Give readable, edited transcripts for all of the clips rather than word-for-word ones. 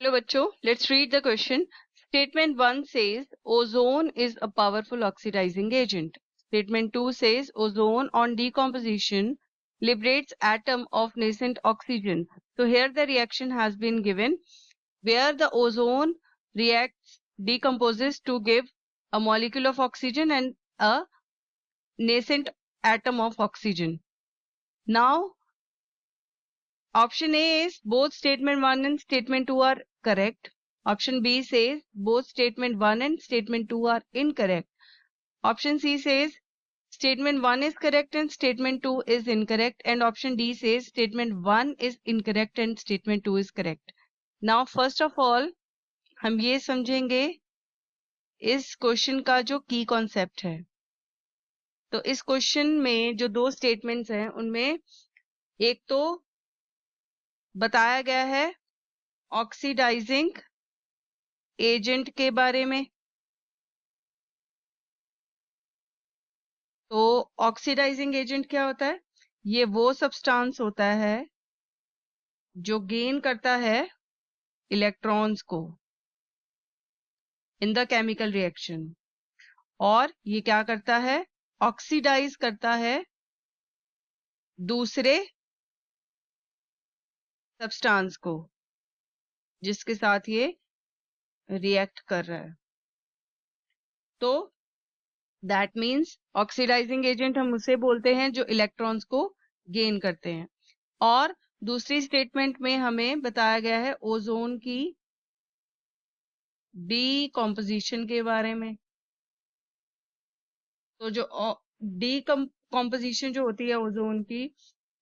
Hello bachcho, let's read the question. Statement 1 says ozone is a powerful oxidizing agent. Statement 2 says ozone on decomposition liberates atom of nascent oxygen. So here the reaction has been given where the ozone decomposes to give a molecule of oxygen and a nascent atom of oxygen. Now option A is both statement 1 and statement 2 are correct. Option B says both statement 1 and statement 2 are incorrect. Option C says statement 1 is correct and statement 2 is incorrect. And option D says statement 1 is incorrect and statement 2 is correct. Now first of all हम ये समझेंगे इस question का जो की concept है. तो इस क्वेश्चन में जो दो स्टेटमेंट्स हैं उनमें एक तो बताया गया है ऑक्सीडाइजिंग एजेंट के बारे में. तो ऑक्सीडाइजिंग एजेंट क्या होता है? ये वो सब्सटेंस होता है जो गेन करता है इलेक्ट्रॉन्स को इन द केमिकल रिएक्शन, और ये क्या करता है? ऑक्सीडाइज करता है दूसरे सब्सटेंस को जिसके साथ ये रिएक्ट कर रहा है. तो दैट मीन्स ऑक्सीडाइजिंग एजेंट हम उसे बोलते हैं जो इलेक्ट्रॉन्स को गेन करते हैं. और दूसरी स्टेटमेंट में हमें बताया गया है ओजोन की डीकॉम्पोजिशन के बारे में. तो जो डीकॉम्पोजिशन जो होती है ओजोन की,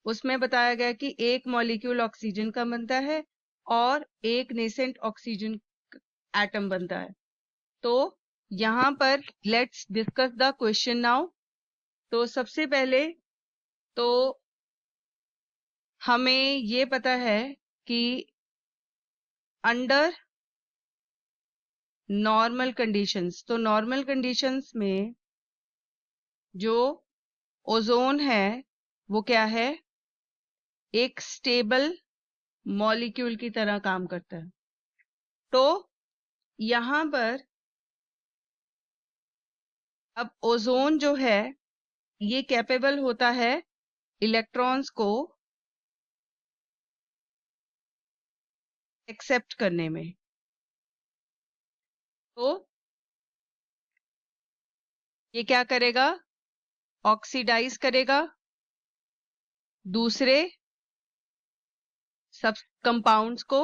उसमें बताया गया कि एक मॉलिक्यूल ऑक्सीजन का बनता है और एक नेसेंट ऑक्सीजन एटम बनता है. तो यहाँ पर let's discuss the question now. तो सबसे पहले तो हमें ये पता है कि अंडर नॉर्मल कंडीशंस, तो नॉर्मल कंडीशंस में जो ओजोन है वो क्या है? एक स्टेबल मॉलिक्यूल की तरह काम करता है. तो यहाँ पर अब ओजोन जो है ये कैपेबल होता है इलेक्ट्रॉन्स को एक्सेप्ट करने में. तो ये क्या करेगा? ऑक्सीडाइज करेगा दूसरे सब कंपाउंड्स को.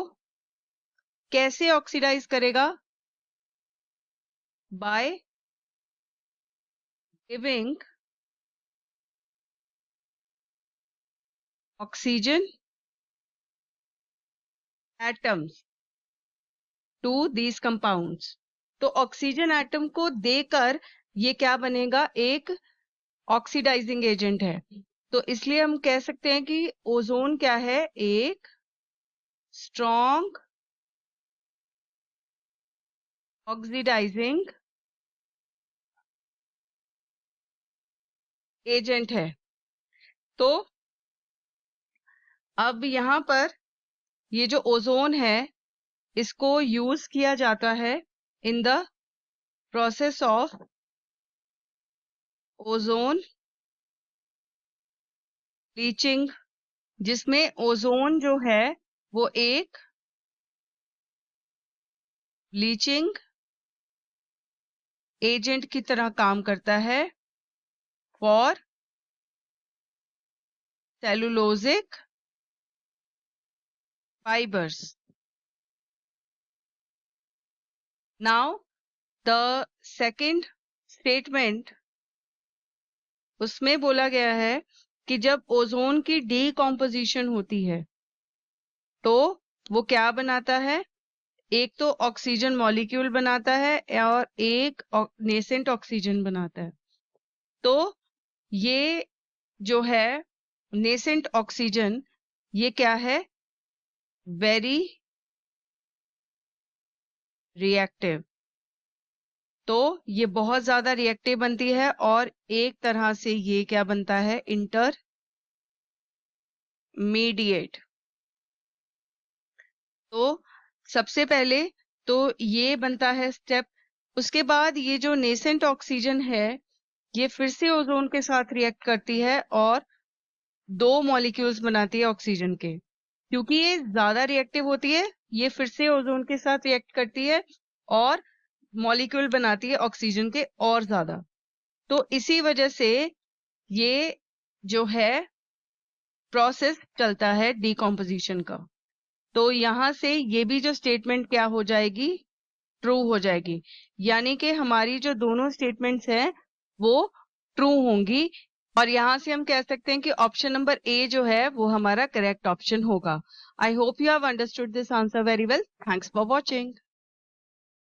कैसे ऑक्सीडाइज करेगा? By giving oxygen atoms to these compounds. तो ऑक्सीजन एटम को देकर ये क्या बनेगा? एक ऑक्सीडाइजिंग एजेंट है. तो इसलिए हम कह सकते हैं कि ओजोन क्या है? एक स्ट्रॉन्ग ऑक्सीडाइजिंग एजेंट है. तो अब यहाँ पर ये जो ओजोन है इसको यूज किया जाता है in the process of ozone bleaching, जिसमें ओजोन जो है वो एक ब्लीचिंग एजेंट की तरह काम करता है for cellulosic fibres. Now the second statement, उसमें बोला गया है कि जब ओजोन की डीकॉम्पोजिशन होती है तो वो क्या बनाता है? एक तो ऑक्सीजन मॉलिक्यूल बनाता है और एक नेसेंट ऑक्सीजन बनाता है. तो ये जो है नेसेंट ऑक्सीजन, ये क्या है? Very reactive. तो ये बहुत ज्यादा रिएक्टिव बनती है और एक तरह से ये क्या बनता है? इंटरमीडिएट. तो सबसे पहले तो ये बनता है स्टेप। उसके बाद ये जो नेसेंट ऑक्सीजन है ये फिर से ओजोन के साथ रिएक्ट करती है और 2 मॉलिक्यूल्स बनाती है ऑक्सीजन के। क्योंकि ये ज्यादा रिएक्टिव होती है, ये फिर से ओजोन के साथ रिएक्ट करती है और मॉलिक्यूल बनाती है ऑक्सीजन के और ज्यादा। तो इसी वजह से ये जो है प्रोसेस चलता है डिकम्पोजिशन का। तो यहां से ये भी जो स्टेटमेंट क्या हो जाएगी, ट्रू हो जाएगी। यानी कि हमारी जो दोनों स्टेटमेंट्स हैं वो ट्रू होंगी। और यहां से हम कह सकते हैं कि ऑप्शन नंबर ए जो है वो हमारा करेक्ट ऑप्शन होगा। I hope you have understood this answer very well. Thanks for watching.